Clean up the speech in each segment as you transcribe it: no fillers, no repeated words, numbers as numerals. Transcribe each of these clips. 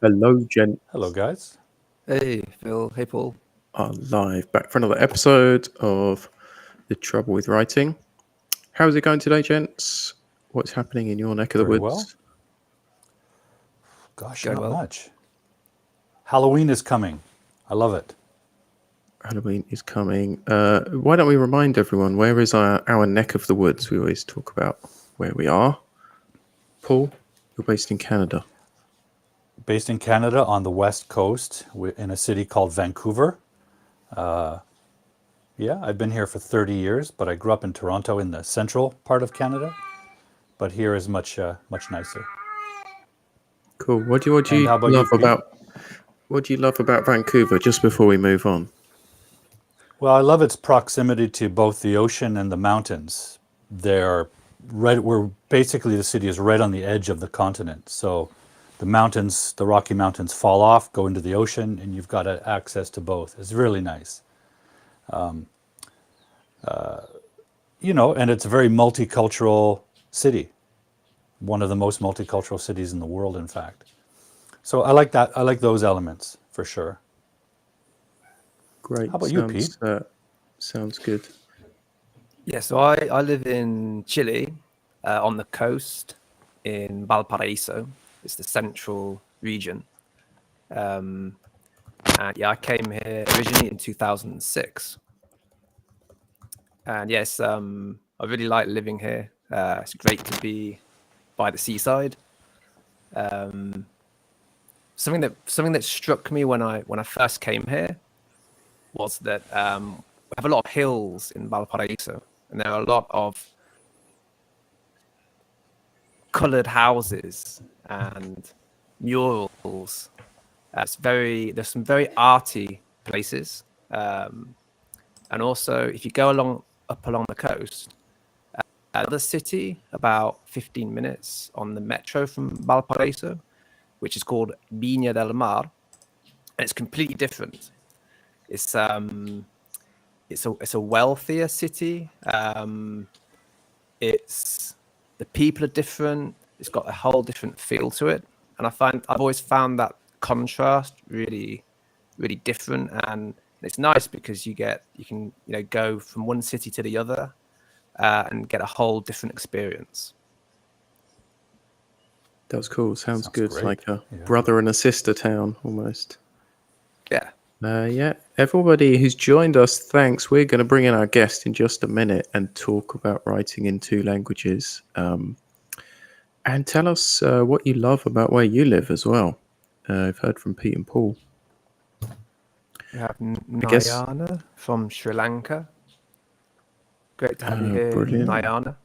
Hello, gents. Hello, guys. Hey, Phil. Hey, Paul. Are live back for another episode of The Trouble with Writing. How's it going today, gents? What's happening in your neck of the Very woods? well. Gosh, Going not well. much. Halloween is coming. I love it. Halloween is coming. Why don't we remind everyone, where is our neck of the woods? We always talk about where we are. Paul, you're based in Canada. Based in Canada on the west coast in a city called Vancouver. Yeah, I've been here for 30 years, but I grew up in Toronto in the central part of Canada. But here is much nicer. Cool. What do And you how about love you, Pete? What do you love about Vancouver? Just before we move on. Well, I love its proximity to both the ocean and the mountains. They're right where basically the city is right on the edge of the continent. So the mountains, the Rocky Mountains fall off, go into the ocean, and you've got access to both. It's really nice. And it's a very multicultural city. One of the most multicultural cities in the world, in fact. So I like that. I like those elements for sure. Great. How about you, Pete? Sounds good. Yeah, so I live in Chile, on the coast in Valparaiso. It's the central region. And yeah, I came here originally in 2006. And yes, I really like living here. It's great to be by the seaside. Something that struck me when I first came here was that we have a lot of hills in Valparaiso, and there are a lot of colored houses and murals. There's some very arty places, and also if you go up along the coast, another city about 15 minutes on the metro from Valparaiso, which is called Viña del Mar, and it's completely different. It's a wealthier city. It's the people are different. It's got a whole different feel to it, and I've always found that contrast really, really different, and it's nice because you can go from one city to the other and get a whole different experience. That was cool. Sounds good. Great. Like a brother and a sister town almost. Yeah. Yeah, everybody who's joined us, thanks. We're going to bring in our guest in just a minute and talk about writing in two languages. And tell us what you love about where you live as well. I've heard from Pete and Paul. We have Nayana from Sri Lanka. Great to have you here, brilliant. Nayana.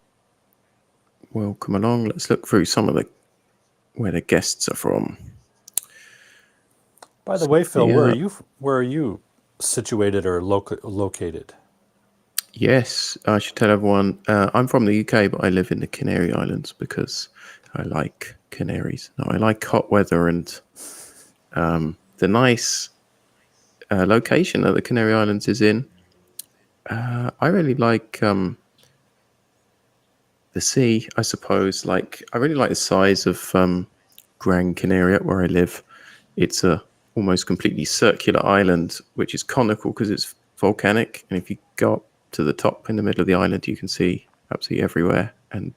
Welcome along. Let's look through some of where the guests are from. By the way, Phil, where are you situated or located? Yes, I should tell everyone, I'm from the UK, but I live in the Canary Islands because I like canaries. No, I like hot weather and the nice location that the Canary Islands is in. I really like the sea, I suppose. Like, I really like the size of Gran Canaria, where I live. It's a almost completely circular island, which is conical because it's volcanic. And if you go up to the top in the middle of the island, you can see absolutely everywhere. And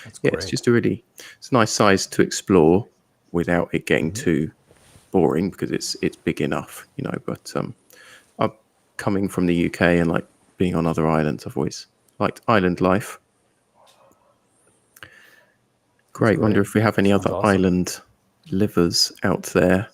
it's just it's a nice size to explore without it getting too boring because it's big enough, But I'm coming from the UK and like being on other islands. I've always liked island life. Great. Wonder if we have any other island livers out there.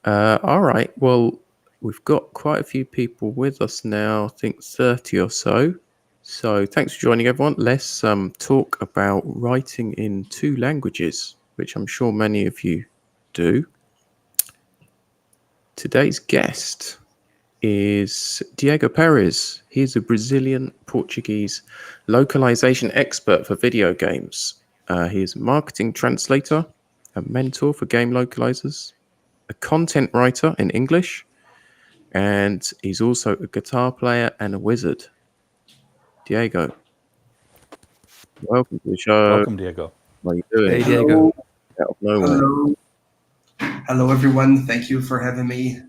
All right. Well, we've got quite a few people with us now. I think 30 or so. So thanks for joining, everyone. Let's talk about writing in two languages, which I'm sure many of you do. Today's guest is Diego Perez. He's a Brazilian Portuguese localization expert for video games. He is a marketing translator, a mentor for game localizers, a content writer in English, and he's also a guitar player and a wizard. Diego, welcome to the show. Welcome, Diego. What are you doing? Hey, Diego. Out of nowhere. Hello. Hello, everyone. Thank you for having me.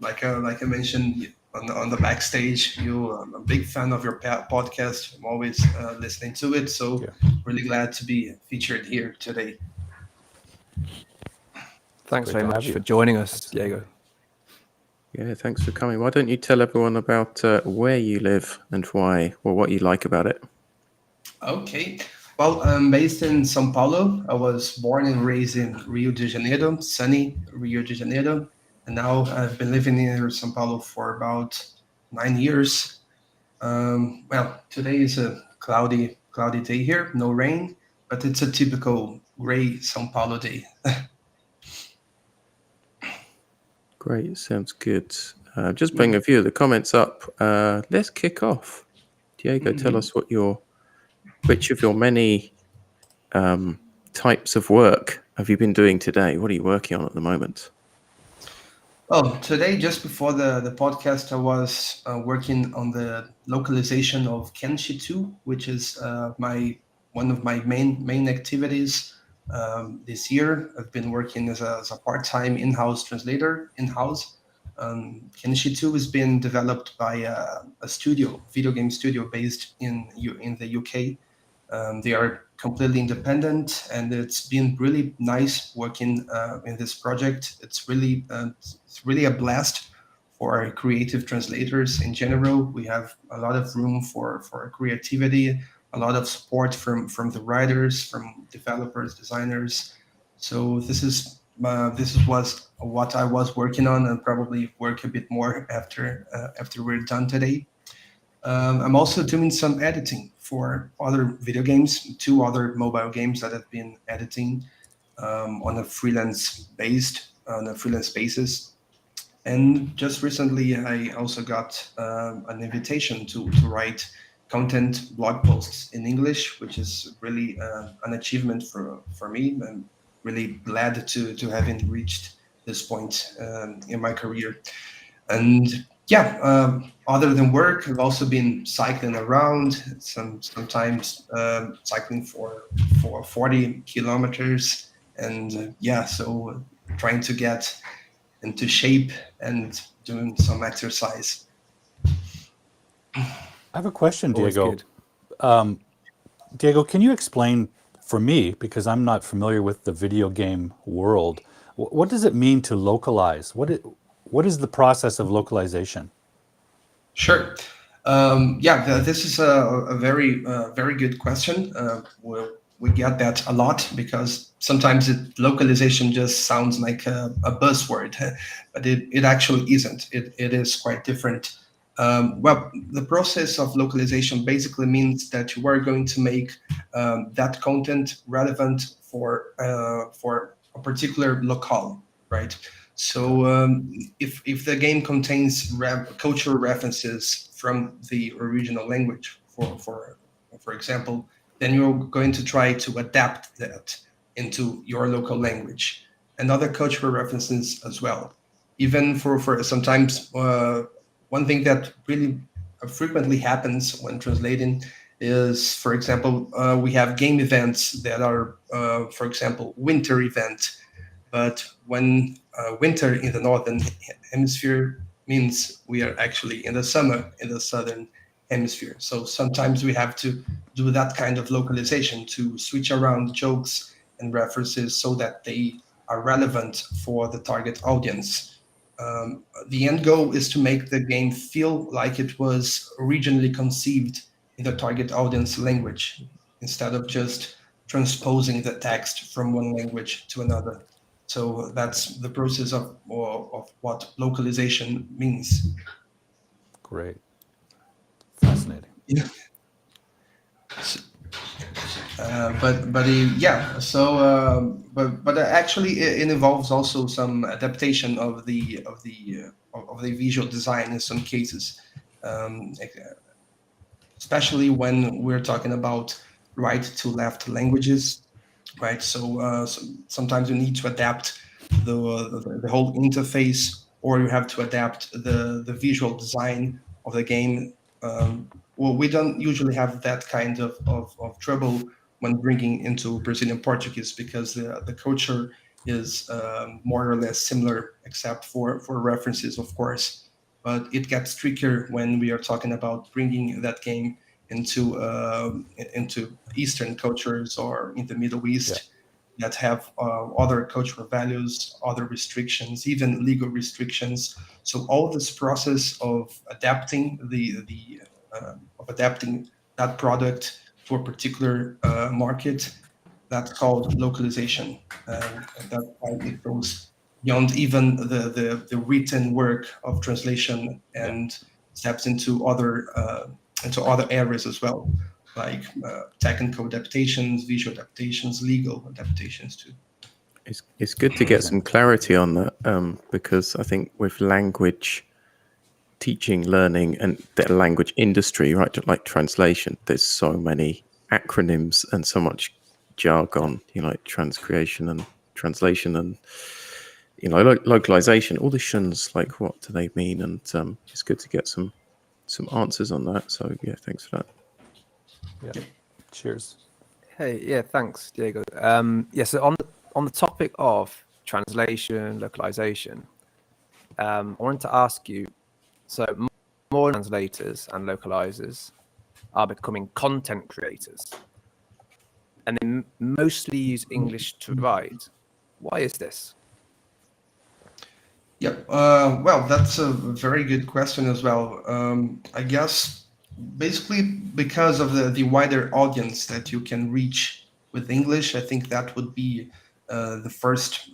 Like I mentioned on the backstage, I'm a big fan of your podcast. I'm always listening to it. So Yeah, really glad to be featured here today. Thanks great very to have much for you. joining us, Diego. Yeah, thanks for coming. Why don't you tell everyone about where you live and why, or what you like about it? Okay. Well, I'm based in São Paulo. I was born and raised in Rio de Janeiro, sunny Rio de Janeiro. And now I've been living in São Paulo for about 9 years. Well, today is a cloudy day here, no rain, but it's a typical gray São Paulo day. Great, sounds good. Just bring a few of the comments up. Let's kick off. Diego, tell us which of your many types of work have you been doing today? What are you working on at the moment? Well, today, just before the podcast, I was working on the localization of Kenshi 2, which is my one of my main activities this year. I've been working as a part-time in-house translator in-house. Kenshi 2 has been developed by a studio, video game studio based in the UK. They are completely independent, and it's been really nice working in this project. It's really a blast for creative translators in general. We have a lot of room for creativity, a lot of support from the writers, from developers, designers. So this was what I was working on, and probably work a bit more after we're done today. I'm also doing some editing for other video games, two other mobile games that I've been editing on a freelance basis. And just recently, I also got an invitation to write content blog posts in English, which is really an achievement for me. I'm really glad to having reached this point in my career. And yeah, other than work, I've also been cycling around. Sometimes cycling for 40 kilometers, and yeah, so trying to get into shape and doing some exercise. I have a question, Always Diego. good. Diego, can you explain for me, because I'm not familiar with the video game world, what does it mean to localize? What is the process of localization? Sure. Yeah, this is a very good question. We get that a lot because sometimes localization just sounds like a buzzword, but it actually isn't. It is quite different. Well, the process of localization basically means that you are going to make that content relevant for a particular locale, right? So if the game contains cultural references from the original language, for example, then you're going to try to adapt that into your local language and other cultural references as well. Even for sometimes one thing that really frequently happens when translating is, for example, we have game events that are, for example, winter event, but when winter in the northern hemisphere means we are actually in the summer in the southern hemisphere. So sometimes we have to do that kind of localization to switch around jokes and references so that they are relevant for the target audience. The end goal is to make the game feel like it was originally conceived in the target audience language instead of just transposing the text from one language to another. So that's the process of what localization means. Great. Fascinating. Yeah. Yeah. So, but actually, it involves also some adaptation of the visual design in some cases, especially when we're talking about right to left languages, right? So sometimes you need to adapt the whole interface, or you have to adapt the visual design of the game. Well, we don't usually have that kind of trouble when bringing into Brazilian Portuguese because the culture is more or less similar, except for references, of course. But it gets trickier when we are talking about bringing that game into Eastern cultures or in the Middle East that have other cultural values, other restrictions, even legal restrictions. So all this process of adapting adapting that product to a particular market, that's called localization, and that's why it goes beyond even the written work of translation and steps into other areas as well, like technical adaptations, visual adaptations, legal adaptations too. It's good to get some clarity on that, because I think with language teaching, learning, and the language industry, right, like translation, there's so many acronyms and so much jargon, like transcreation and translation and localization. All the shuns, like what do they mean? And it's good to get some answers on that. So yeah, thanks for that. Yeah. Cheers. Hey, yeah, thanks, Diego. So on the topic of translation, localization, I wanted to ask you, so more translators and localizers are becoming content creators, and they mostly use English to write. Why is this? Yeah, well, that's a very good question as well. I guess basically because of the wider audience that you can reach with English, I think that would be the first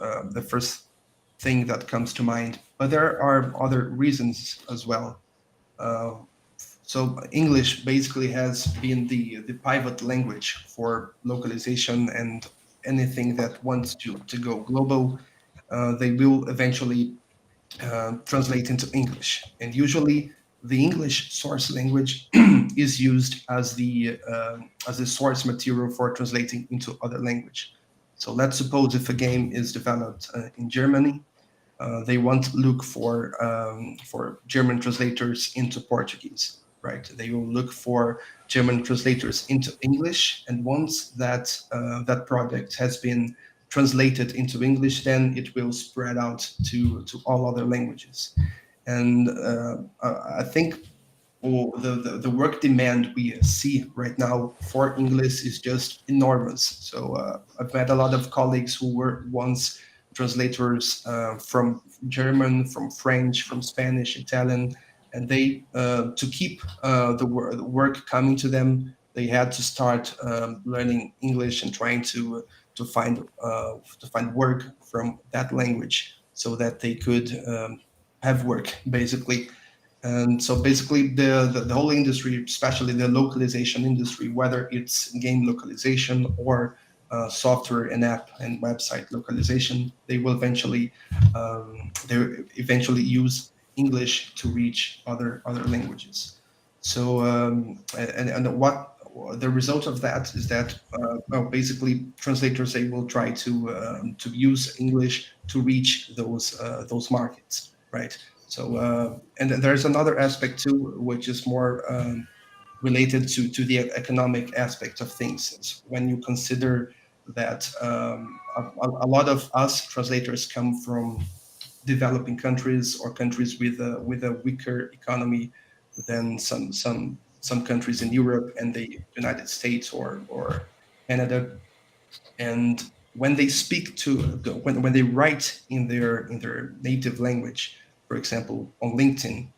thing that comes to mind. But there are other reasons as well. Uh, so English basically has been the pivot language for localization, and anything that wants to go global, they will eventually translate into English. And usually the English source language is used as the source material for translating into other language. So let's suppose if a game is developed in Germany, they want to look for German translators into Portuguese, right? They will look for German translators into English, and once that project has been translated into English, then it will spread out to all other languages. And I think the work demand we see right now for English is just enormous. So I've met a lot of colleagues who were once translators from German, from French, from Spanish, Italian, and they to keep the work coming to them, they had to start learning English and trying to find work from that language so that they could have work basically. And so basically the whole industry, especially the localization industry, whether it's game localization or software and app and website localization, they eventually use English to reach other languages. So and what the result of that is that well, basically translators, they will try to use English to reach those markets, right? So and there's another aspect too, which is more related to the economic aspect of things. It's when you consider that a lot of us translators come from developing countries or countries with a weaker economy than some countries in Europe and the United States or Canada. And when they speak to when they write in their native language, for example, on LinkedIn,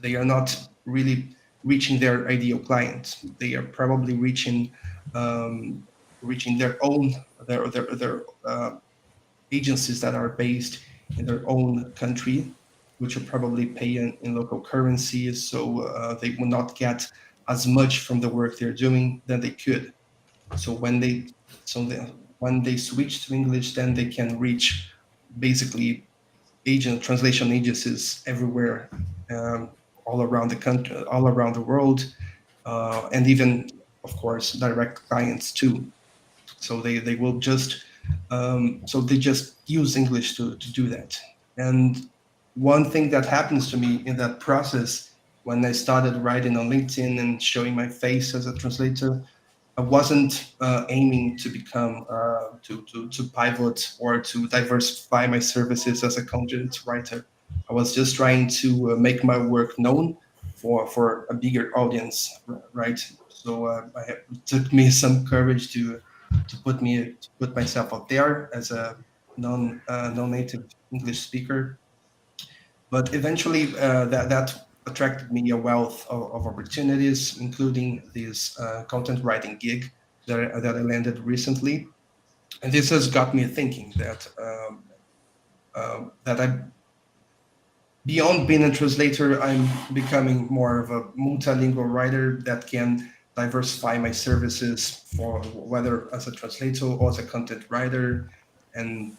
they are not really reaching their ideal clients. They are probably reaching their agencies that are based in their own country, which are probably paying in local currencies. So they will not get as much from the work they're doing than they could. So when they switch to English, then they can reach basically translation agencies everywhere, all around the country, all around the world, and even, of course, direct clients too. So they will just so they just use English to do that. And one thing that happens to me in that process when I started writing on LinkedIn and showing my face as a translator, I wasn't aiming to become to pivot or to diversify my services as a content writer. I was just trying to make my work known for a bigger audience, right? So it took me some courage to put myself out there as a non-native English speaker, but eventually that attracted me a wealth of opportunities, including this content writing gig that I landed recently, and this has got me thinking that I, beyond being a translator, I'm becoming more of a multilingual writer that can diversify my services for whether as a translator or as a content writer and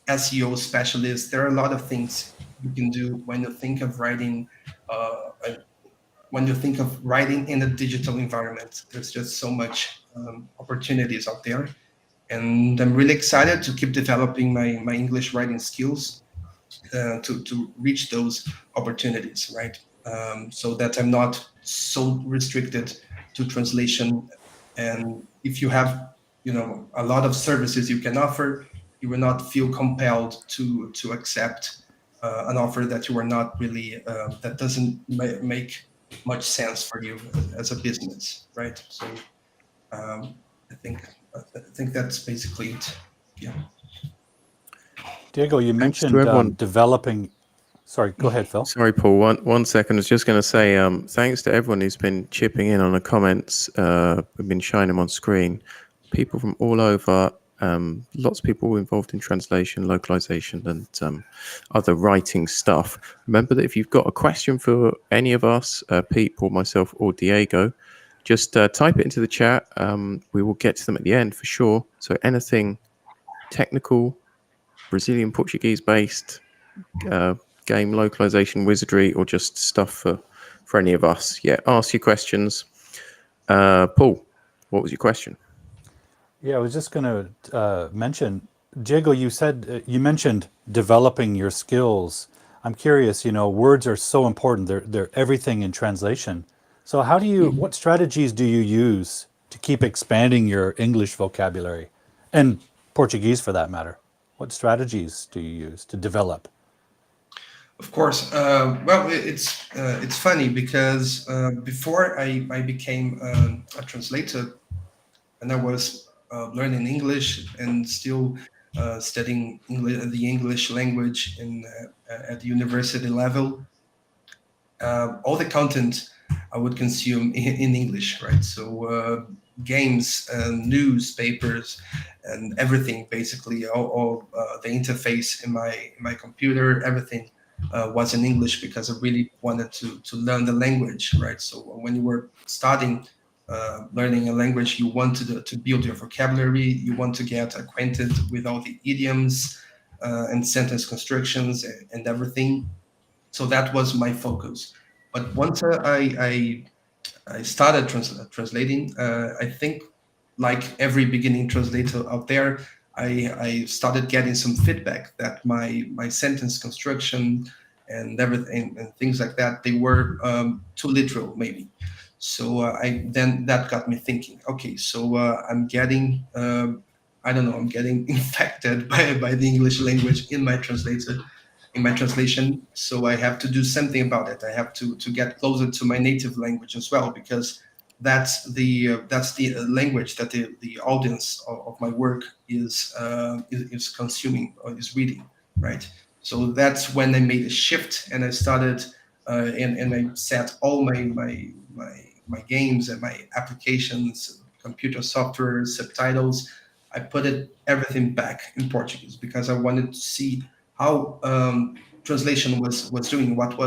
SEO specialist. There are a lot of things you can do when you think of writing. When you think of writing in a digital environment, there's just so much opportunities out there, and I'm really excited to keep developing my English writing skills to reach those opportunities, right? So that I'm not so restricted to translation. And if you have, a lot of services you can offer, you will not feel compelled to accept an offer that you are not really that doesn't make much sense for you as a business, right? So um, I think I think that's basically it. Yeah. Diego, you Thanks to mentioned everyone. developing. Sorry, go ahead, Phil. Sorry, Paul. One second. I was just going to say thanks to everyone who's been chipping in on the comments. We've been showing them on screen. People from all over. Lots of people involved in translation, localization, and other writing stuff. Remember that if you've got a question for any of us, Pete, Paul, myself, or Diego, just type it into the chat. We will get to them at the end for sure. So anything technical, Brazilian Portuguese based, game localization, wizardry, or just stuff for any of us. Yeah, ask your questions. Paul, what was your question? Yeah, I was just going to mention, Diego, you mentioned developing your skills. I'm curious, words are so important. They're everything in translation. So what strategies do you use to keep expanding your English vocabulary and Portuguese for that matter? What strategies do you use to develop? Of course. Well, it's funny because before I became a translator, and I was learning English and still studying the English language at the university level, all the content I would consume in English, right? So games, newspapers, and everything basically, all the interface in my computer, everything was in English because I really wanted to learn the language, right? So when you were starting learning a language, you want to build your vocabulary, you want to get acquainted with all the idioms and sentence constructions and everything. So that was my focus. But once I started translating, I think like every beginning translator out there, I started getting some feedback that my sentence construction and everything and things like that, they were too literal maybe. So I then that got me thinking. Okay, so I'm getting I don't know, I'm getting infected by the English language in my translation. So I have to do something about it. I have to get closer to my native language as well, because that's the language that the audience of my work is consuming or is reading, right? So that's when I made a shift and I started and I set all my games and my applications, computer software, subtitles. I put everything back in Portuguese because I wanted to see how translation was doing. What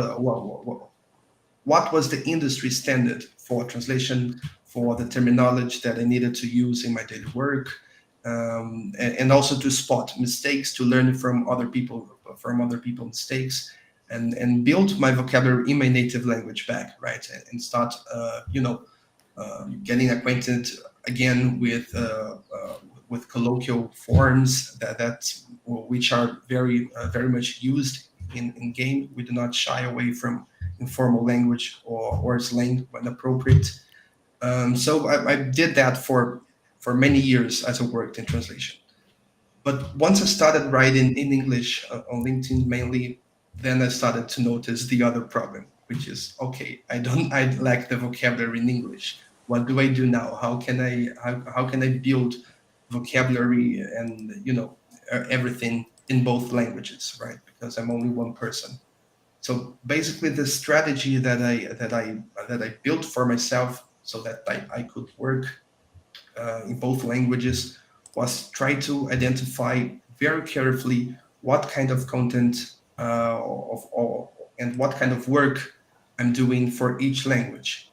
was the industry standard for translation, for the terminology that I needed to use in my daily work, and also to spot mistakes, to learn from other people's mistakes, and build my vocabulary in my native language back, right? And start, getting acquainted again with colloquial forms which are very much used in game. We do not shy away from informal language or slang when appropriate. So I did that for many years as I worked in translation. But once I started writing in English on LinkedIn mainly, then I started to notice the other problem, which is okay. I lack the vocabulary in English. What do I do now? How can I build vocabulary and everything in both languages, right? Because I'm only one person. So basically, the strategy that I built for myself so that I could work in both languages was try to identify very carefully what kind of content and what kind of work I'm doing for each language.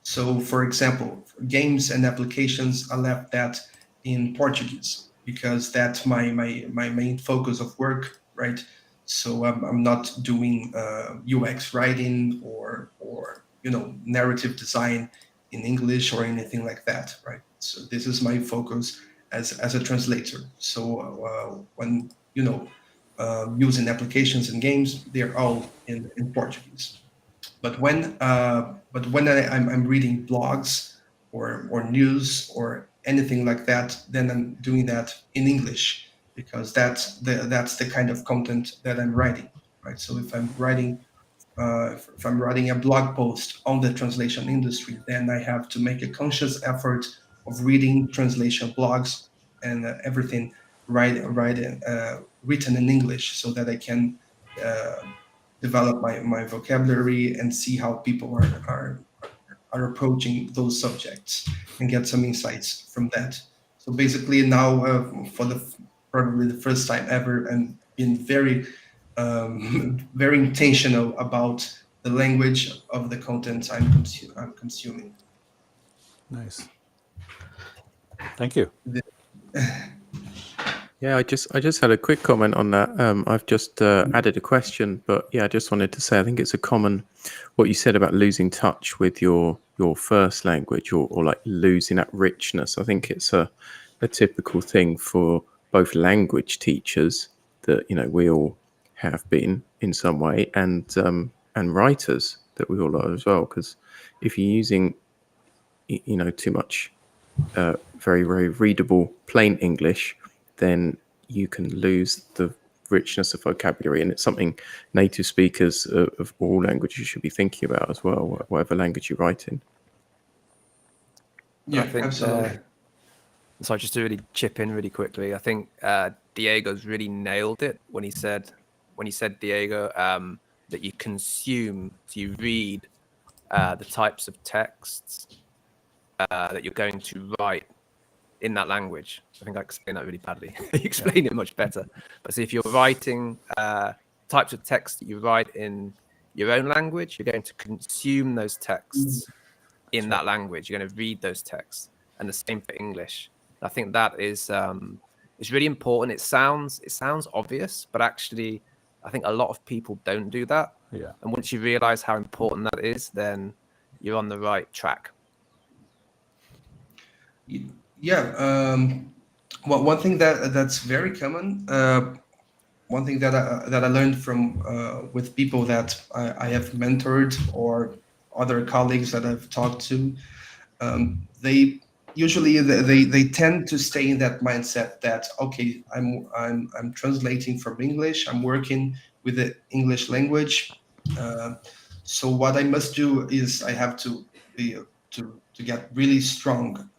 So, for example, games and applications, I left that in Portuguese because that's my main focus of work, right? So I'm not doing UX writing or narrative design in English or anything like that, right? So this is my focus as a translator. So when using applications and games, they're all in Portuguese. But when I'm reading blogs or news or anything like that, then I'm doing that in English because that's the kind of content that I'm writing, right? So if I'm writing a blog post on the translation industry, then I have to make a conscious effort of reading translation blogs and everything written in English so that I can uh, develop my vocabulary and see how people are approaching those subjects and get some insights from that. So basically now for probably the first time ever, I'm being very very intentional about the language of the content I'm consuming. Nice. Thank you. Yeah, I just had a quick comment on that. I've just added a question, but yeah, I just wanted to say I think it's a common what you said about losing touch with your first language or like losing that richness. I think it's a typical thing for both language teachers that we all have been in some way, and writers that we all are as well. Because if you're using too much very, very readable plain English, then you can lose the richness of vocabulary. And it's something native speakers of all languages should be thinking about as well, whatever language you write in. Yeah, I think, absolutely. So just to really chip in really quickly, I think Diego's really nailed it when he said Diego, that you consume, so you read the types of texts that you're going to write in that language. I think I explained that really badly. You explained it much better. But so if you're writing types of text that you write in your own language, you're going to consume those texts in that language. You're going to read those texts, and the same for English. I think that is it's really important. It sounds obvious, but actually, I think a lot of people don't do that. Yeah. And once you realize how important that is, then you're on the right track. Yeah. Well, one thing that's very common. One thing that I learned from with people that I have mentored or other colleagues that I've talked to, they usually they tend to stay in that mindset that okay, I'm translating from English, I'm working with the English language, uh, so what I must do is I have to be to get really strong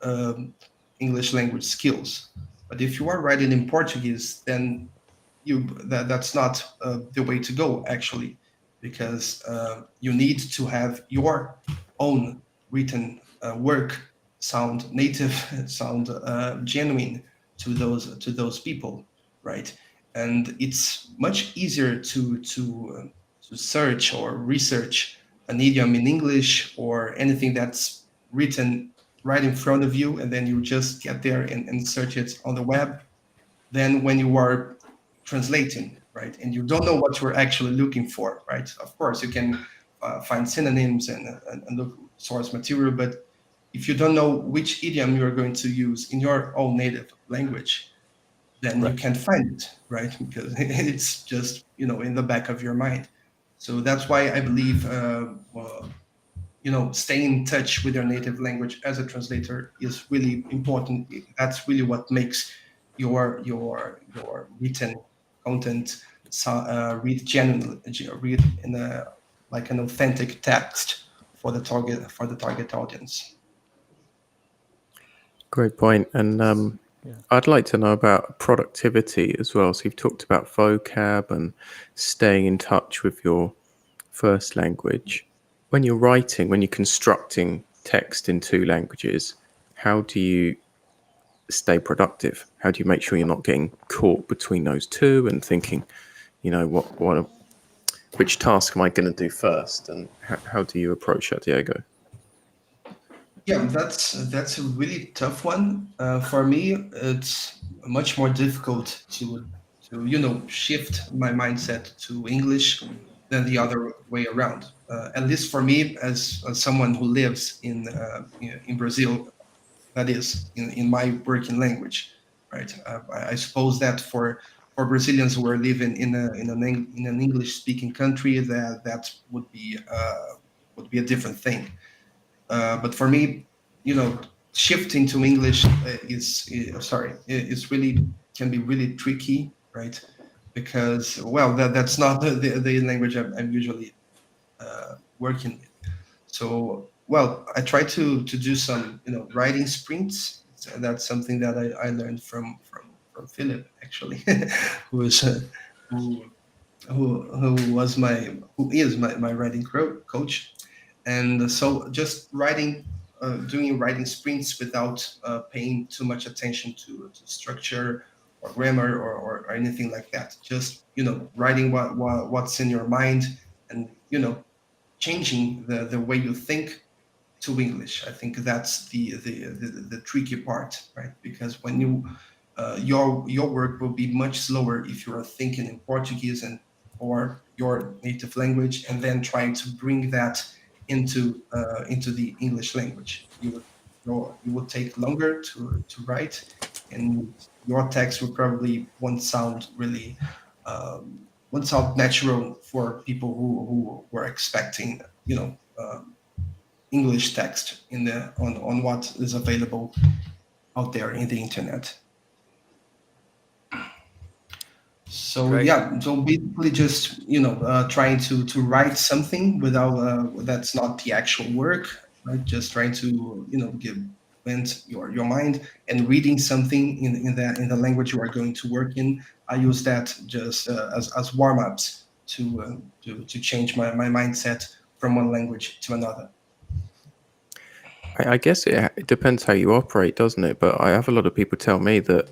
English language skills. But if you are writing in Portuguese, then that's not the way to go actually, because you need to have your own written work sound native, sound genuine to those people, right? And it's much easier to search or research an idiom in English or anything that's written right in front of you, and then you just get there and search it on the web, than when you are translating, right? And you don't know what you're actually looking for, right? Of course, you can find synonyms and look source material, but if you don't know which idiom you're going to use in your own native language, then you Right. can't find it, right? Because it's just in the back of your mind. So that's why I believe staying in touch with your native language as a translator is really important. That's really what makes your written content read genuinely, read in a like an authentic text for the target audience. Great point. And Yeah. I'd like to know about productivity as well. So you've talked about vocab and staying in touch with your first language. When you're writing, when you're constructing text in two languages, how do you stay productive? How do you make sure you're not getting caught between those two and thinking, which task am I going to do first? And how do you approach that, Diego? Yeah, that's a really tough one. For me, it's much more difficult to shift my mindset to English than the other way around. At least for me, as someone who lives in Brazil, that is in my working language, right? I suppose that for Brazilians who are living in an English speaking country, that would be a different thing. But for me, shifting to English is really can be really tricky, right? Because well, that's not the language I'm usually working with. So well, I try to do some writing sprints. So that's something that I learned from Philip actually, who is who is my writing coach. And so just doing writing sprints without paying too much attention to structure or grammar or anything like that. Just writing what's in your mind, and changing the way you think to English. I think that's the tricky part, right? Because when your work will be much slower if you're thinking in Portuguese or your native language, and then trying to bring that into the English language. You would take longer to write, and your text will probably won't sound natural for people who were expecting English text on what is available out there in the internet. So Great. yeah, so basically just trying to write something without that's not the actual work, right? Just trying to give vent your mind, and reading something in the language you are going to work in. I use that just as warm ups to change my mindset from one language to another. I guess it depends how you operate, doesn't it? But I have a lot of people tell me that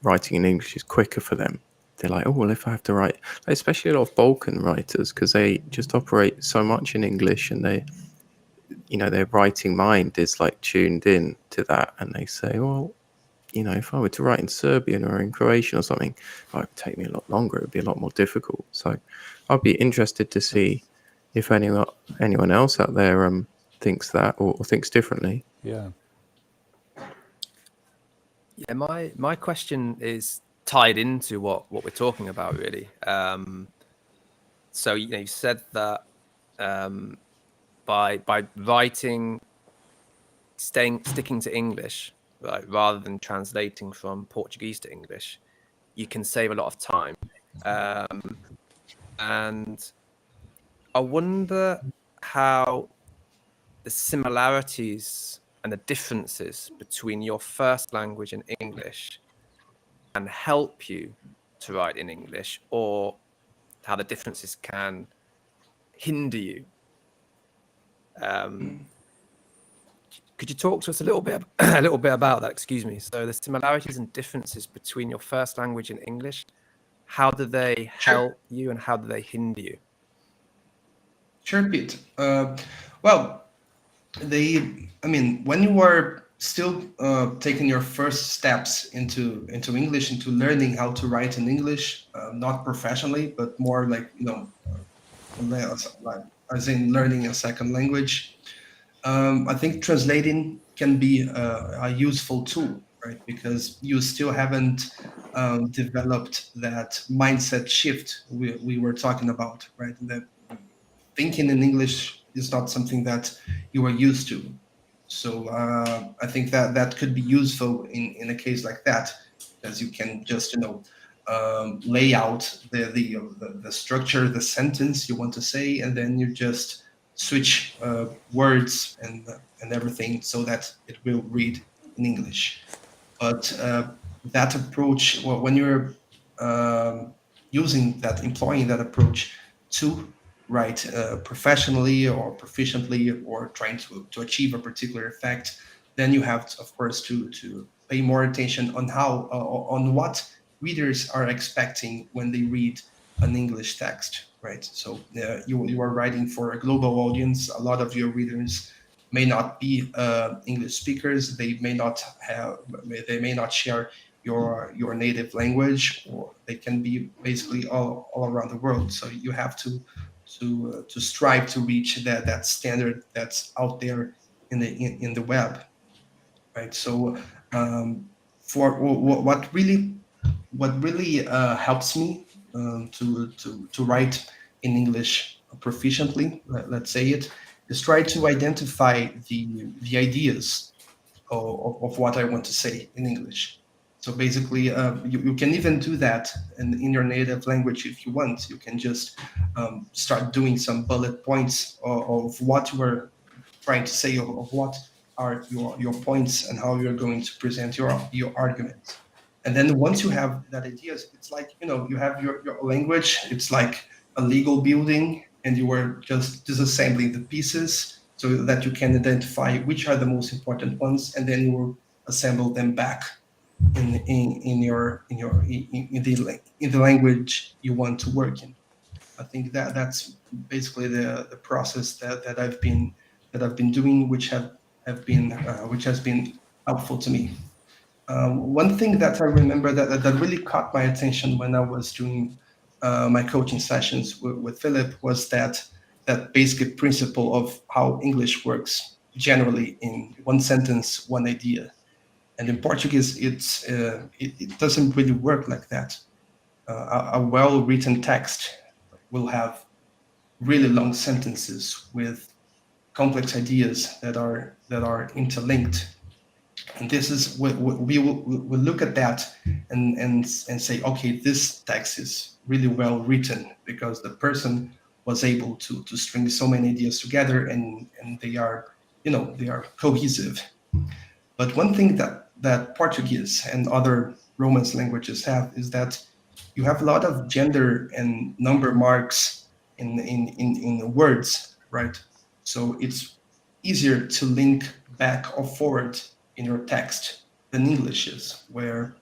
writing in English is quicker for them. They're like, oh, well, if I have to write, especially a lot of Balkan writers, because they just operate so much in English, and their writing mind is like tuned in to that. And they say, well, if I were to write in Serbian or in Croatian or something, it would take me a lot longer. It would be a lot more difficult. So I'd be interested to see if anyone else out there thinks that or thinks differently. Yeah. Yeah, my question is tied into what we're talking about, really. So you said that by writing, sticking to English, right, rather than translating from Portuguese to English, you can save a lot of time. And I wonder how the similarities and the differences between your first language and English can help you to write in English, or how the differences can hinder you. Could you talk to us a little bit about that? Excuse me. So the similarities and differences between your first language and English, how do they help you and how do they hinder you? Sure, Pete. Well, when you are still taking your first steps into English, into learning how to write in English, not professionally, but more like as in learning a second language. I think translating can be a useful tool, right? Because you still haven't developed that mindset shift we were talking about, right? That thinking in English is not something that you are used to. So I think that that could be useful in a case like that, because you can just lay out the structure, the sentence you want to say, and then you just switch words and everything so that it will read in English. But that approach, well, when you're employing that approach to write professionally or proficiently, or trying to achieve a particular effect, then you have to, of course, to pay more attention on how on what readers are expecting when they read an English text, right? So you are writing for a global audience. A lot of your readers may not be English speakers. They may not share your native language, or they can be basically all around the world. So you have to strive to reach that standard that's out there in the web, right? So for what really helps me to write in English proficiently, let's say it, is try to identify the ideas of what I want to say in English. So basically, you can even do that in your native language if you want. You can just start doing some bullet points of what you are trying to say, of what are your points and how you're going to present your arguments. And then once you have that ideas, it's like, you have your language, it's like a legal building, and you are just disassembling the pieces so that you can identify which are the most important ones, and then you will assemble them back in the language you want to work in. I think that's basically the process that I've been doing, which has been helpful to me. One thing that I remember that really caught my attention when I was doing my coaching sessions with Philip was that basic principle of how English works generally in one sentence, one idea. And in Portuguese, it doesn't really work like that. A well-written text will have really long sentences with complex ideas that are interlinked. And this is what we will look at that and say, okay, this text is really well written because the person was able to string so many ideas together, and they are cohesive. But one thing that Portuguese and other Romance languages have is that you have a lot of gender and number marks in words, right? So it's easier to link back or forward in your text than English is, where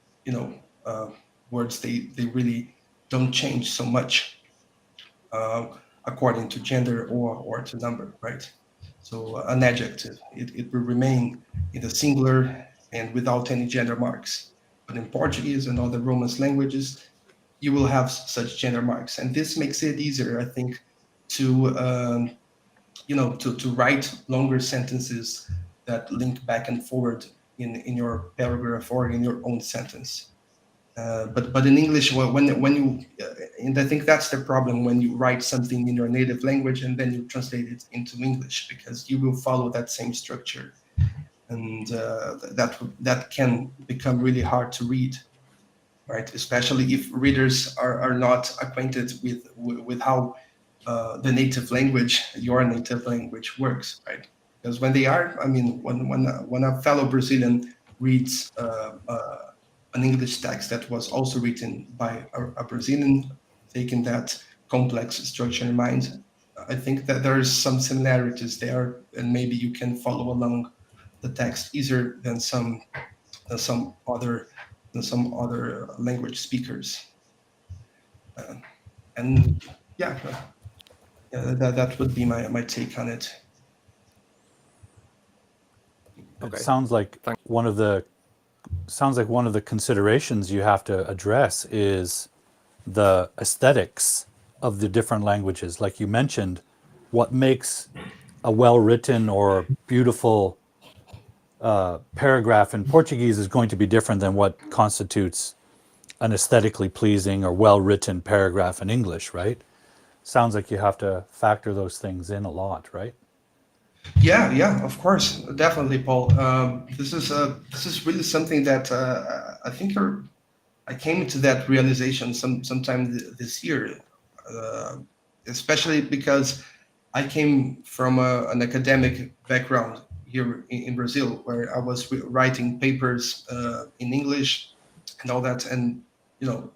words they really don't change so much according to gender or to number, right? So an adjective, it will remain in the singular and without any gender marks. But in Portuguese and other Romance languages, you will have such gender marks, and this makes it easier, I think, to to write longer sentences that link back and forward in your paragraph or in your own sentence. But in English, when you and I think that's the problem when you write something in your native language and then you translate it into English, because you will follow that same structure, and that can become really hard to read, right? Especially if readers are not acquainted with how your native language works, right? Because when they are, I mean, when a fellow Brazilian reads an English text that was also written by a Brazilian, taking that complex structure in mind, I think that there's some similarities there, and maybe you can follow along the text easier than some other language speakers. And yeah, that would be my take on it. It sounds like one of the considerations you have to address is the aesthetics of the different languages. Like you mentioned, what makes a well-written or beautiful paragraph in Portuguese is going to be different than what constitutes an aesthetically pleasing or well-written paragraph in English, right? Sounds like you have to factor those things in a lot, right? Yeah, of course, definitely, Paul. This is really something that I think I came to that realization sometime this year, uh, especially because I came from an academic background here in Brazil, where I was writing papers in English and all that, and you know,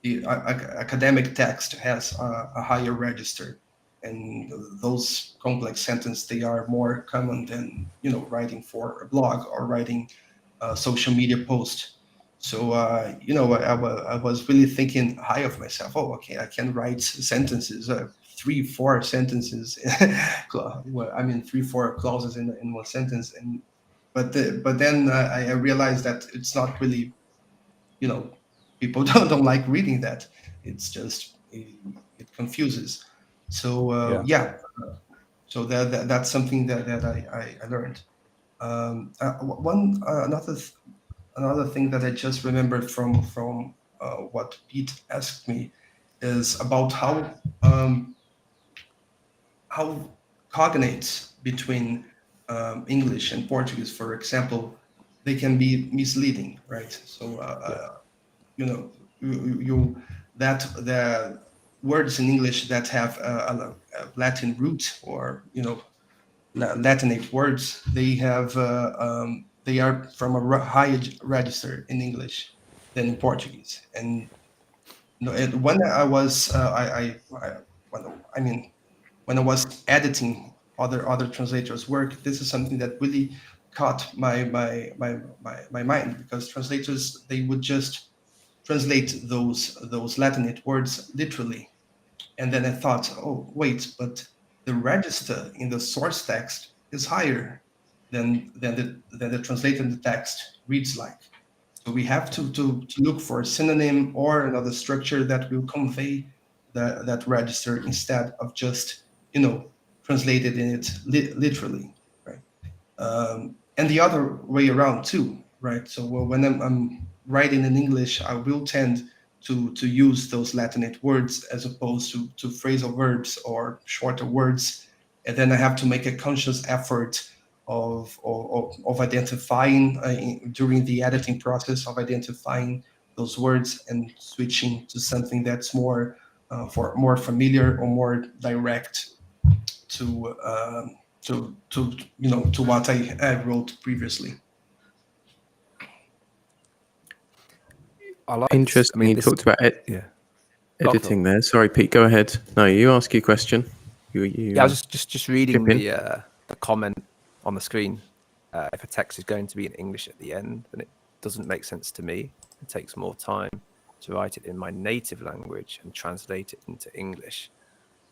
the academic text has a higher register, and those complex sentences they are more common than writing for a blog or writing a social media post. So I was really thinking high of myself. Oh, okay, I can write sentences, 3, 4 sentences. Well, I mean 3, 4 clauses in one sentence, and but then I realized that it's not really, you know, people don't like reading that. It's just it confuses. So Yeah. yeah, so that's something that I learned. One another thing that I just remembered from what Pete asked me is about how cognates between English and Portuguese, for example, they can be misleading, right? So Yeah. you know you that the words in English that have a Latin root, or Latinate words, they are from a higher register in English than in Portuguese. And and when I was when, I mean when I was editing other translators' work, this is something that really caught my mind, because translators, they would just translate those Latinate words literally. And then I thought, oh wait, but the register in the source text is higher than the translated text reads like. So we have to look for a synonym or another structure that will convey that register, instead of just translated in it literally, right? And the other way around too, right? So when I'm writing in English, I will tend to use those Latinate words as opposed to phrasal verbs or shorter words, and then I have to make a conscious effort of identifying during the editing process, of identifying those words and switching to something that's more familiar or more direct to to what I wrote previously. I like this. I Interesting. mean, You this. talked about Yeah. Go on, Phil. editing there. Sorry, Pete. Go ahead. No, you ask your question. Yeah, I You was just reading chip in. the comment on the screen. If a text is going to be in English at the end, then it doesn't make sense to me. It takes more time to write it in my native language and translate it into English.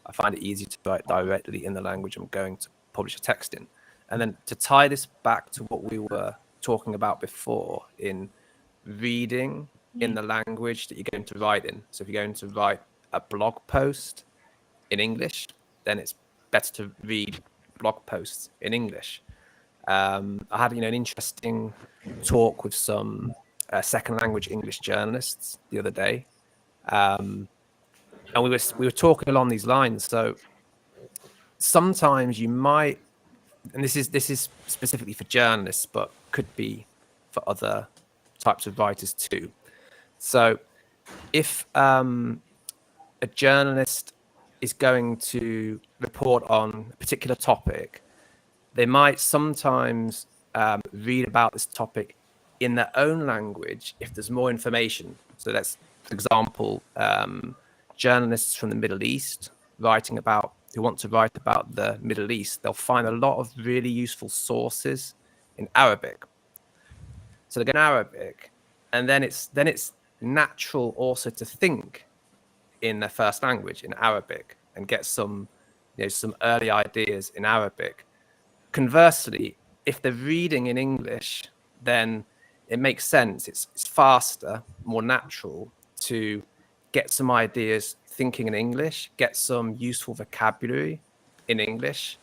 I find it easy to write directly in the language I'm going to publish a text in. And then to tie this back to what we were talking about before in reading in the language that you're going to write in. So if you're going to write a blog post in English, then it's better to read blog posts in English. I had an interesting talk with some second language English journalists the other day, and we were talking along these lines. So sometimes you might, and this is specifically for journalists, but could be for other types of writers too. So if a journalist is going to report on a particular topic, they might sometimes read about this topic in their own language if there's more information. So that's, for example, journalists from the Middle East who want to write about the Middle East, they'll find a lot of really useful sources in Arabic. So they go in Arabic, and then it's natural also to think in their first language, in Arabic, and get some early ideas in Arabic. Conversely, if they're reading in English, then it makes sense. It's faster, more natural to get some ideas thinking in English, get some useful vocabulary in English,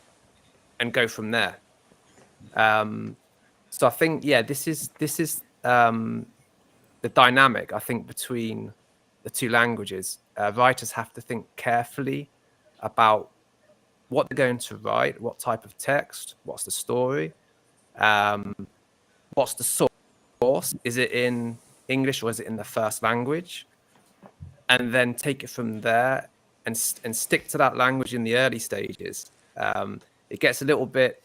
and go from there. So I think, yeah, this is the dynamic, I think, between the two languages. Writers have to think carefully about what they're going to write, what type of text, what's the story, what's the source, is it in English or is it in the first language, and then take it from there and stick to that language in the early stages. It gets a little bit,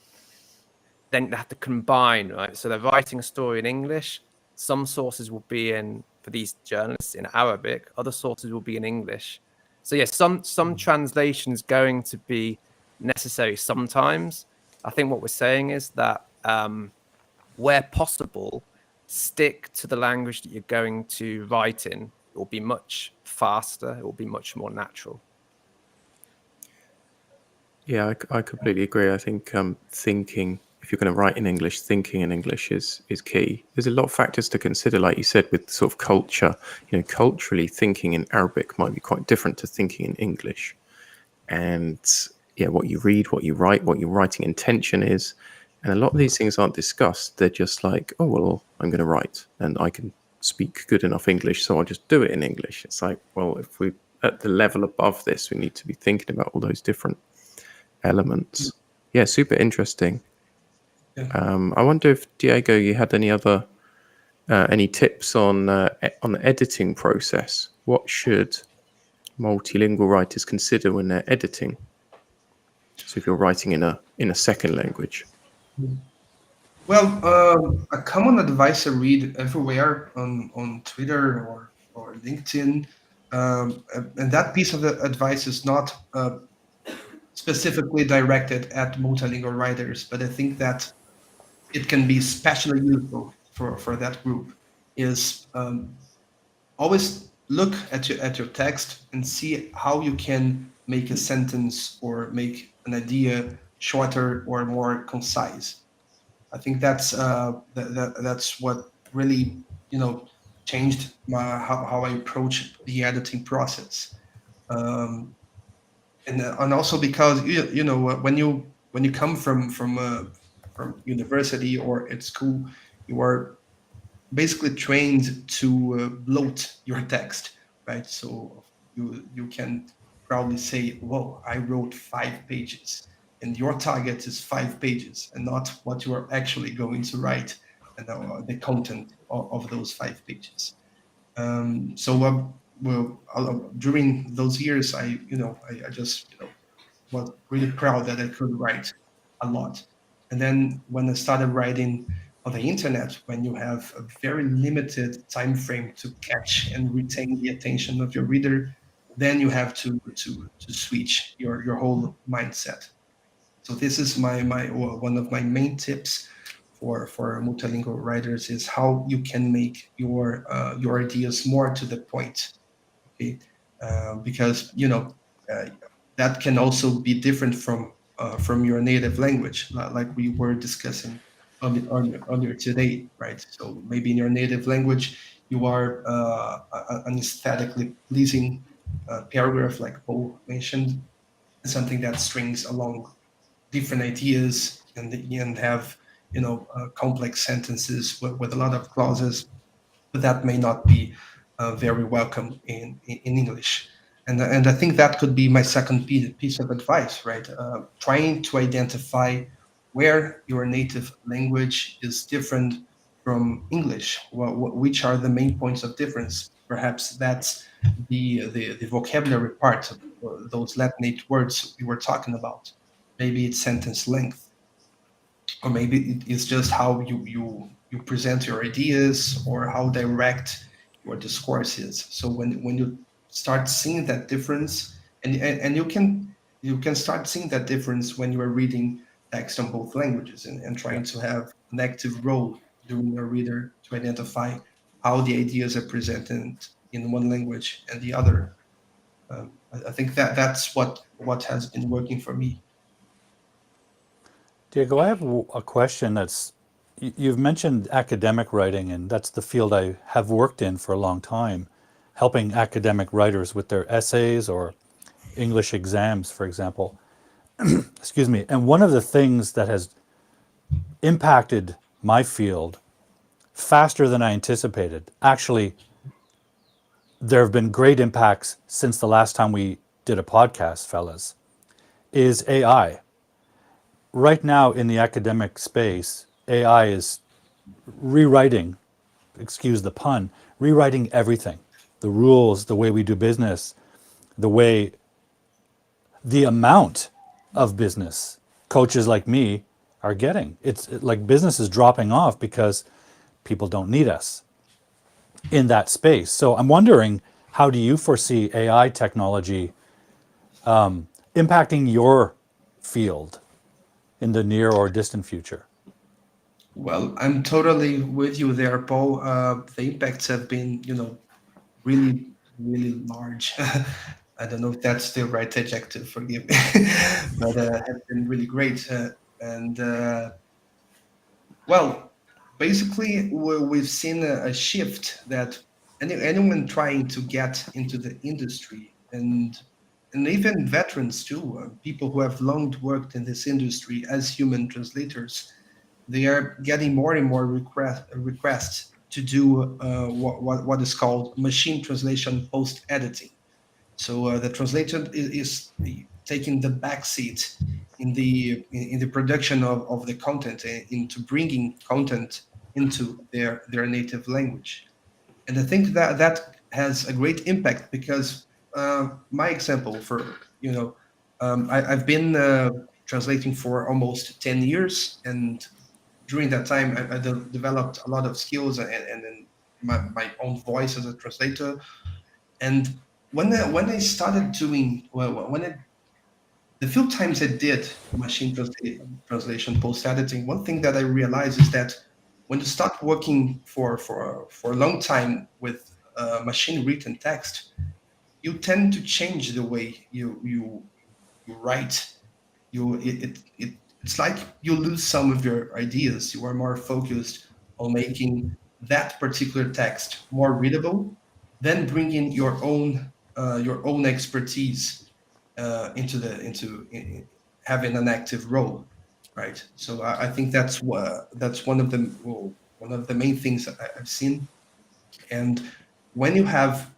then they have to combine, right? So they're writing a story in English. Some sources will be in, for these journalists, in Arabic. Other sources will be in English. So yes, some translation is going to be necessary sometimes. I think what we're saying is that where possible, stick to the language that you're going to write in. It will be much faster. It will be much more natural. Yeah, I completely agree. I think thinking, if you're going to write in English, thinking in English is key. There's a lot of factors to consider, like you said, with sort of culture. You know, culturally, thinking in Arabic might be quite different to thinking in English. And yeah, what you read, what you write, what your writing intention is. And a lot of these things aren't discussed. They're just like, oh, well, I'm going to write and I can speak good enough English, so I'll just do it in English. It's like, well, if we're at the level above this, we need to be thinking about all those different elements. Yeah, super interesting. I wonder if, Diego, you had any other any tips on the editing process. What should multilingual writers consider when they're editing? So if you're writing in a second language. Well, a common advice I read everywhere on Twitter or LinkedIn, and that piece of the advice is not specifically directed at multilingual writers, but I think that it can be especially useful for that group, is always look at your text and see how you can make a sentence or make an idea shorter or more concise. I think that's what really changed how I approach the editing process, and also because when you come from university or at school, you are basically trained to bloat your text, right? So you can proudly say, "Whoa, I wrote 5 pages," and your target is 5 pages, and not what you are actually going to write, and the content of those 5 pages. During those years, I just was really proud that I could write a lot. And then when I started writing on the internet, when you have a very limited time frame to catch and retain the attention of your reader, then you have to switch your whole mindset. So this is one of my main tips for multilingual writers, is how you can make your ideas more to the point. Okay, because that can also be different from your native language, like we were discussing earlier today, right? So maybe in your native language, you are an aesthetically pleasing paragraph, like Paul mentioned, something that strings along different ideas and have complex sentences with a lot of clauses, but that may not be very welcome in English. And I think that could be my second piece of advice, right? Trying to identify where your native language is different from English. Which are the main points of difference? Perhaps that's the vocabulary part of those Latinate words we were talking about. Maybe it's sentence length, or maybe it is just how you present your ideas, or how direct your discourse is. So when you start seeing that difference, and you can start seeing that difference when you are reading text on both languages, and trying to have an active role during your reader to identify how the ideas are presented in one language and the other. I think that's what has been working for me. Diego, I have a question that's, you've mentioned academic writing, and that's the field I have worked in for a long time, helping academic writers with their essays or English exams, for example. Excuse me. And one of the things that has impacted my field faster than I anticipated, actually, there have been great impacts since the last time we did a podcast, fellas, is AI. Right now in the academic space, AI is rewriting, excuse the pun, rewriting everything. The rules, the way we do business, the way, the amount of business coaches like me are getting. Like business is dropping off because people don't need us in that space. So I'm wondering, how do you foresee AI technology impacting your field in the near or distant future? Well, I'm totally with you there, Paul. The impacts have been, really, really large. I don't know if that's the right adjective, forgive me, but have been really great. And well, basically, we've seen a shift that anyone trying to get into the industry, and even veterans too, people who have long worked in this industry as human translators, they are getting more and more requests to do what is called machine translation post editing. So the translator is taking the back seat in the production of the content, into bringing content into their native language. And I think that that has a great impact because my example for I've been translating for almost 10 years, and during that time I developed a lot of skills and then my own voice as a translator. And when I started doing well, the few times I did translation post editing, one thing that I realized is that when you start working for a long time with machine written text, you tend to change the way you write. It's like you lose some of your ideas. You are more focused on making that particular text more readable, then bringing your own expertise into having an active role, right? So I think that's one of the main things I've seen. And when you have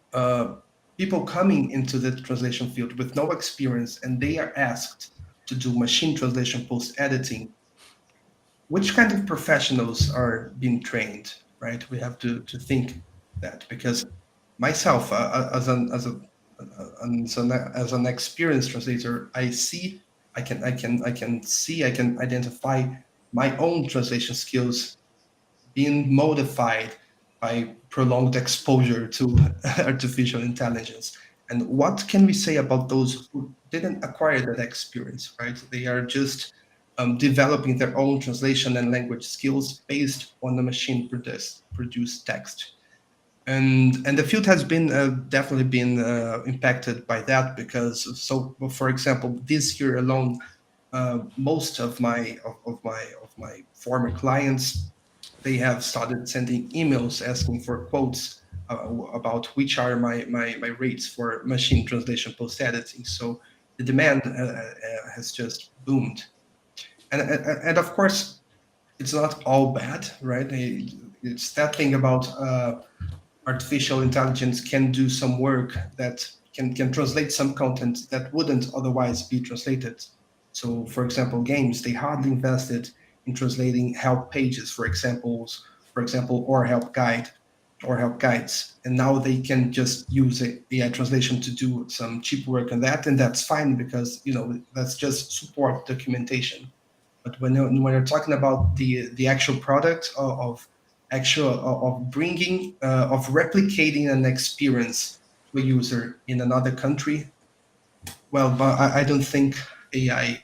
people coming into the translation field with no experience and they are asked to do machine translation post editing, which kind of professionals are being trained, right? We have to think that, because myself as an experienced translator, I can identify my own translation skills being modified by prolonged exposure to artificial intelligence. And what can we say about those who didn't acquire that experience, right? They are just developing their own translation and language skills based on the machine produced text. And the field has been definitely been impacted by that, because so for example, this year alone, most of my former clients, they have started sending emails asking for quotes about which are my rates for machine translation post editing. So the demand has just boomed, and of course it's not all bad, right? It's that thing about artificial intelligence can do some work that can translate some content that wouldn't otherwise be translated. So, for example, games, they hardly invested in translating help pages, for example, or help guides, and now they can just use AI translation to do some cheap work on that, and that's fine because that's just support documentation. But when you're talking about the actual product of actual of bringing of replicating an experience to a user in another country, well, but I don't think AI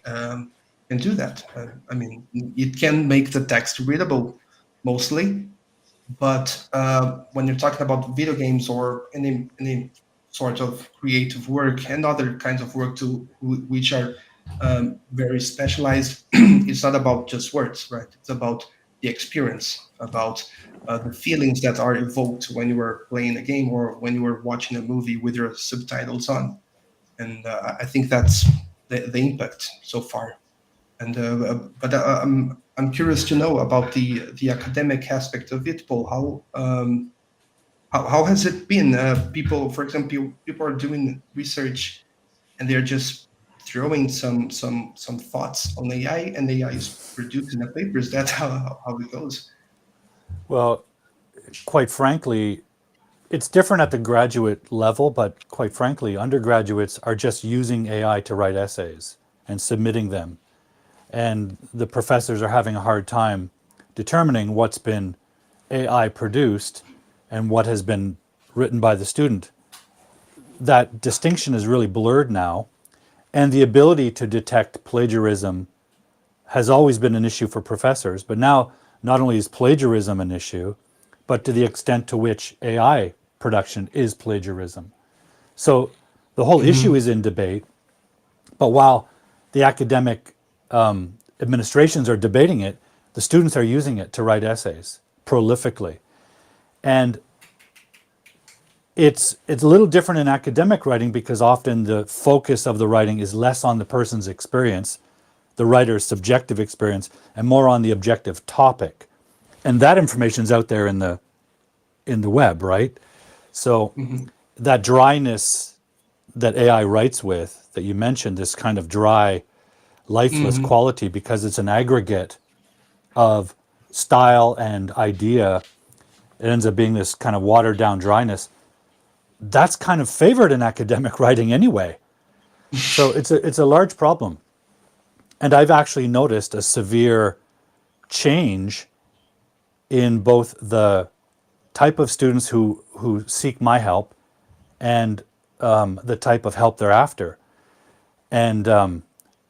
can do that. I mean, it can make the text readable mostly, but when you're talking about video games or any sort of creative work and other kinds of work too, which are very specialized, it's not about just words, right? It's about the experience, about the feelings that are evoked when you are playing a game or when you are watching a movie with your subtitles on. And I think that's the impact so far. And but I'm curious to know about the academic aspect of it, Paul. How has it been? People, for example, people are doing research and they're just throwing some thoughts on AI, and AI is producing a paper. Is that how it goes? Well, quite frankly, it's different at the graduate level, but quite frankly, undergraduates are just using AI to write essays and submitting them. And the professors are having a hard time determining what's been AI produced and what has been written by the student. That distinction is really blurred now, and the ability to detect plagiarism has always been an issue for professors, but now not only is plagiarism an issue, but to the extent to which AI production is plagiarism. So the whole issue is in debate, but while the academic administrations are debating it, the students are using it to write essays prolifically. And it's a little different in academic writing because often the focus of the writing is less on the person's experience, the writer's subjective experience, and more on the objective topic. And that information's out there in the web, right? So that dryness that AI writes with, that you mentioned, this kind of dry, lifeless quality, because it's an aggregate of style and idea, it ends up being this kind of watered down dryness. That's kind of favored in academic writing anyway. So it's a large problem. And I've actually noticed a severe change in both the type of students who seek my help and the type of help they're after. And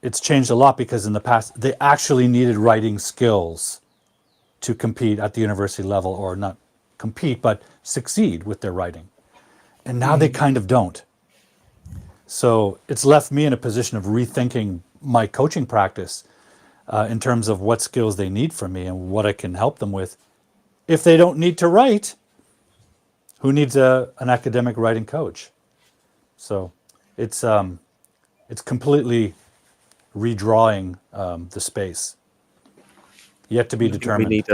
it's changed a lot because in the past, they actually needed writing skills to compete at the university level, or not compete, but succeed with their writing. And now they kind of don't. So it's left me in a position of rethinking my coaching practice in terms of what skills they need from me and what I can help them with. If they don't need to write, who needs an academic writing coach? So it's completely redrawing the space. Yet to be determined.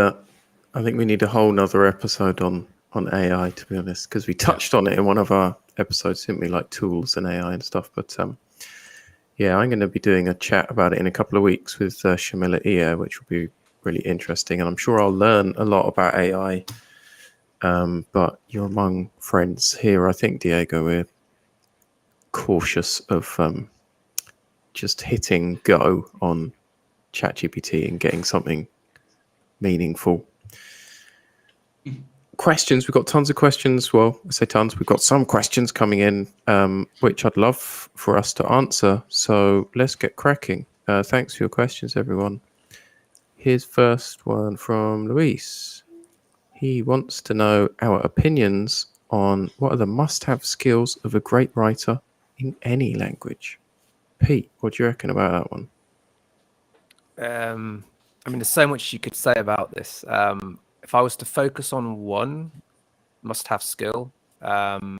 I think we need a whole nother episode on AI, to be honest, because we touched on it in one of our episodes, didn't we? Like tools and AI and stuff. But yeah, I'm going to be doing a chat about it in a couple of weeks with Shamila Iya, which will be really interesting. And I'm sure I'll learn a lot about AI. But you're among friends here, I think, Diego. We're cautious of just hitting go on ChatGPT and getting something meaningful. Questions. We've got tons of questions. Well, I say tons. We've got some questions coming in, which I'd love for us to answer. So let's get cracking. Thanks for your questions, everyone. Here's first one from Luis. He wants to know our opinions on what are the must-have skills of a great writer in any language. Pete, what do you reckon about that one? I mean, there's so much you could say about this. If I was to focus on one must-have skill, and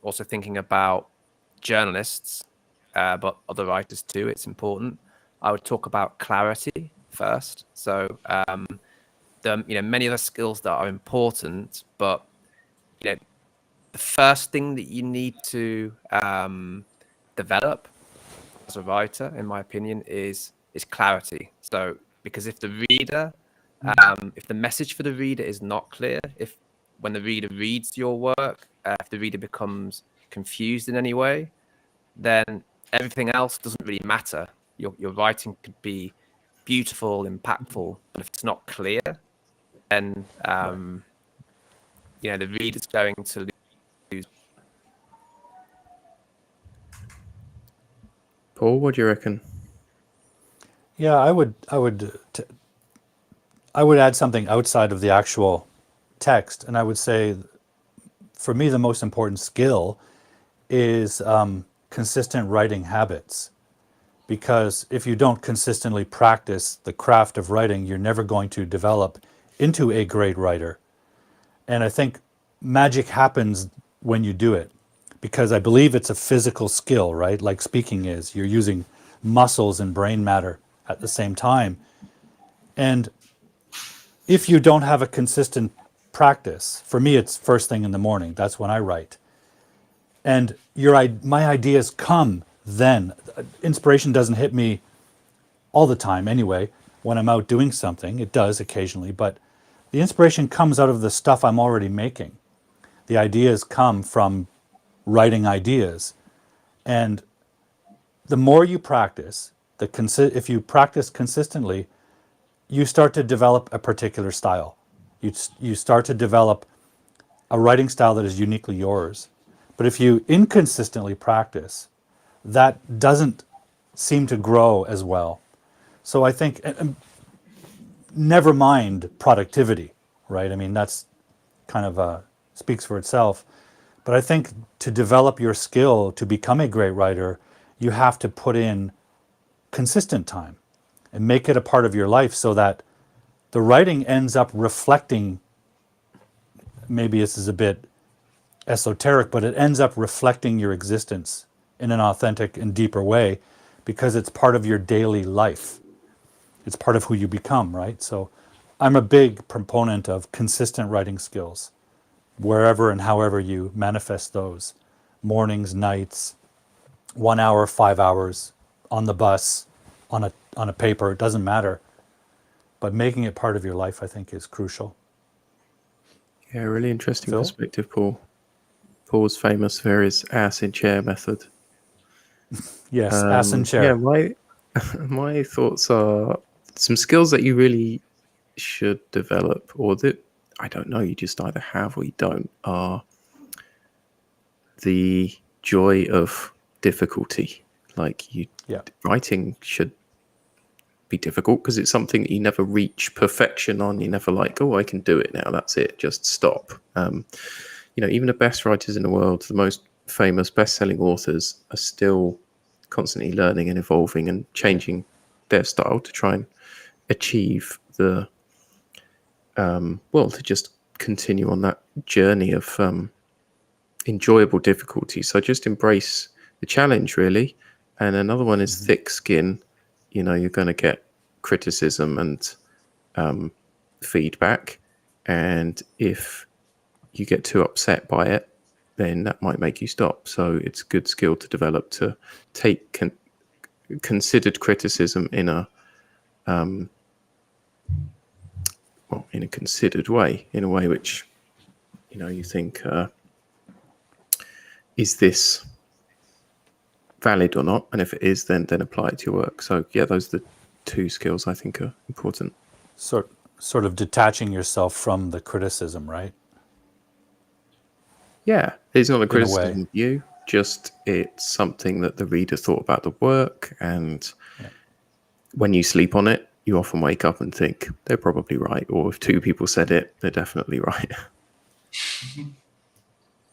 also thinking about journalists, but other writers too, it's important. I would talk about clarity first. So, many other skills that are important, but the first thing that you need to develop as a writer, in my opinion, is clarity. So, because if the reader, if the message for the reader is not clear, if when the reader reads your work, if the reader becomes confused in any way, then everything else doesn't really matter. Your writing could be beautiful, impactful, but if it's not clear, then the reader's going to lose. Paul, what do you reckon? Yeah, I would add something outside of the actual text, and I would say, for me, the most important skill is consistent writing habits. Because if you don't consistently practice the craft of writing, you're never going to develop into a great writer. And I think magic happens when you do it, because I believe it's a physical skill, right? Like speaking is. You're using muscles and brain matter at the same time. And if you don't have a consistent practice, for me, it's first thing in the morning. That's when I write. And my ideas come then inspiration doesn't hit me all the time anyway. When I'm out doing something, it does occasionally, but the inspiration comes out of the stuff I'm already making. The ideas come from writing ideas. And the more you practice, if you practice consistently, you start to develop a particular style. You start to develop a writing style that is uniquely yours. But if you inconsistently practice, that doesn't seem to grow as well. So I think, never mind productivity, right? I mean, that's kind of speaks for itself. But I think to develop your skill to become a great writer, you have to put in consistent time and make it a part of your life so that the writing ends up reflecting, maybe this is a bit esoteric, but it ends up reflecting your existence in an authentic and deeper way because it's part of your daily life. It's part of who you become, right? So I'm a big proponent of consistent writing skills, wherever and however you manifest those. Mornings, nights, 1 hour, 5 hours, on the bus, on a paper, it doesn't matter. But making it part of your life, I think, is crucial. Yeah, really interesting Phil? perspective, Paul. Paul's famous for his ass in chair method. Yes, ass and chair. Yeah, my thoughts are some skills that you really should develop, or that I don't know, you just either have or you don't, are the joy of difficulty. Like writing should be difficult because it's something that you never reach perfection on. You never like, oh, I can do it now. That's it. Just stop. Even the best writers in the world, the most famous best-selling authors, are still constantly learning and evolving and changing their style to try and achieve the to just continue on that journey of enjoyable difficulty. So just embrace the challenge, really. And another one is thick skin. You're going to get criticism and feedback, and if you get too upset by it, then that might make you stop. So it's a good skill to develop, to take considered criticism in a in a considered way, in a way which you think, is this valid or not? And if it is, then apply it to your work. So yeah, those are the two skills I think are important. Sort of detaching yourself from the criticism, right? Yeah, it's not a way. criticism of you, just it's something that the reader thought about the work, and when you sleep on it, you often wake up and think they're probably right, or if two people said it, they're definitely right.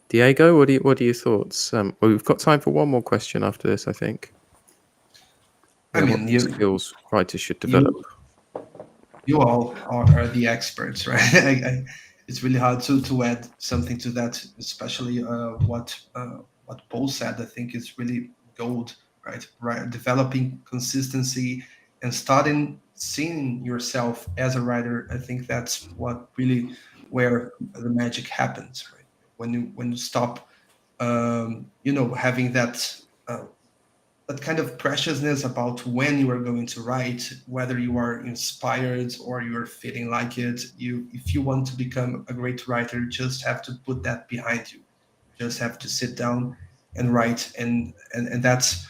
Diego, what are your thoughts? Well, we've got time for one more question after this, I think. I mean, what skills writers should develop? You all are the experts, right? It's really hard to add something to that, especially what Paul said. I think is really gold, right? Developing consistency and starting seeing yourself as a writer. I think that's what really where the magic happens, right? When you stop, having that. That kind of preciousness about when you are going to write, whether you are inspired or you are feeling like it. If you want to become a great writer, just have to put that behind you. Just have to sit down and write, and that's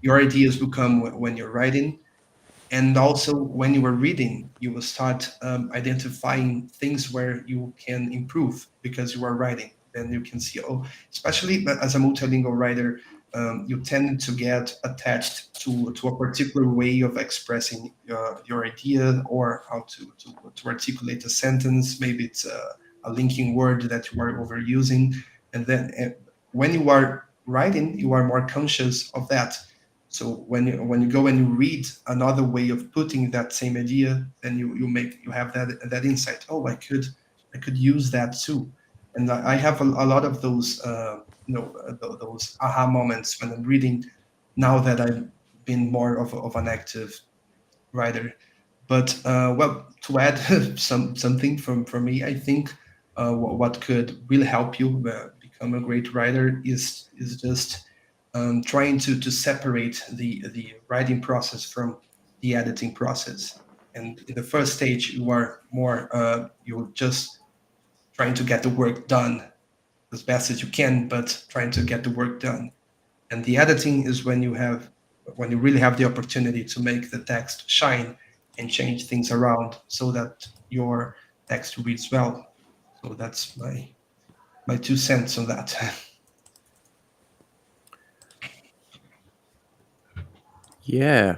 your ideas will come when you're writing, and also when you are reading, you will start identifying things where you can improve because you are writing. Then you can see, especially as a multilingual writer, you tend to get attached to a particular way of expressing your idea, or how to articulate a sentence. Maybe it's a linking word that you are overusing. And then when you are writing, you are more conscious of that. So when you go and you read another way of putting that same idea, then you have that insight. Oh, I could use that too. And I have a lot of those those aha moments when I'm reading, now that I've been more of an active writer. But to add something from me, I think what could really help you become a great writer is just trying to separate the writing process from the editing process. And in the first stage, you are more you're just trying to get the work done as best as you can, but trying to get the work done. And the editing is when you really have the opportunity to make the text shine and change things around so that your text reads well. So that's my 2 cents on that. Yeah,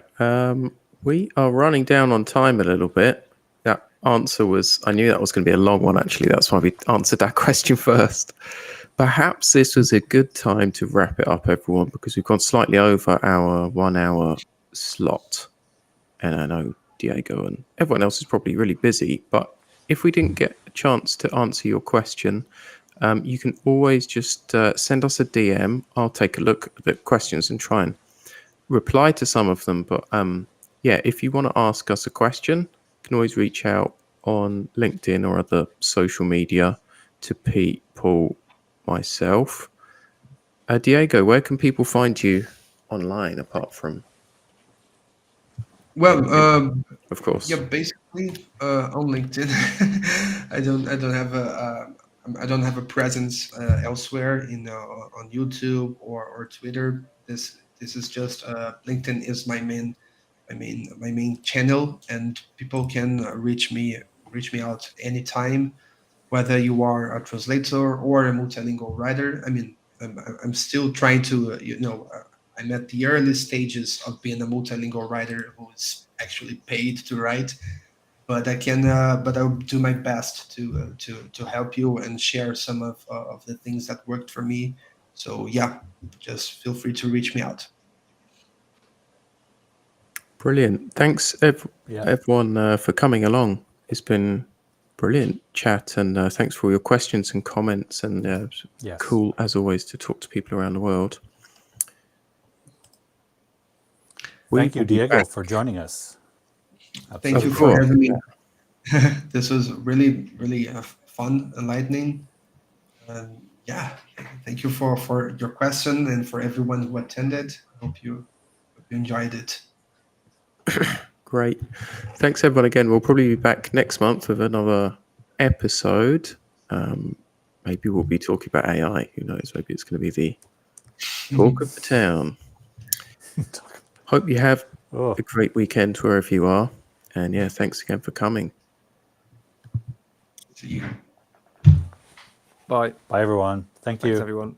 we are running down on time a little bit. That answer I knew that was going to be a long one, actually. That's why we answered that question first. Perhaps this was a good time to wrap it up, everyone, because we've gone slightly over our 1 hour slot. And I know Diego and everyone else is probably really busy, but if we didn't get a chance to answer your question, you can always just send us a DM. I'll take a look at the questions and try and reply to some of them. But yeah, if you want to ask us a question, you can always reach out on LinkedIn or other social media to Pete, Paul, myself. Diego, where can people find you online apart from Well, LinkedIn, of course? yeah, basically on LinkedIn. I don't have a presence elsewhere on YouTube or Twitter. This is just LinkedIn is my main channel, and people can reach me out anytime, whether you are a translator or a multilingual writer. I mean, I'm still trying to I'm at the early stages of being a multilingual writer who is actually paid to write, but I'll do my best to help you and share some of the things that worked for me. So yeah, just feel free to reach me out. Brilliant. Thanks, everyone, for coming along. It's been brilliant chat, and thanks for all your questions and comments. And Yes. cool, as always, to talk to people around the world. Thank you, Diego, for joining us. Thank you for having me. This was really, really fun, enlightening. Yeah, thank you for your question and for everyone who attended. I hope you enjoyed it. Great. Thanks, everyone, again. We'll probably be back next month with another episode. Maybe we'll be talking about AI. Who knows? Maybe it's going to be the talk of the town. Hope you have a great weekend wherever you are. And yeah, thanks again for coming. See you. Bye. Bye, everyone. Thank you. Thanks, everyone.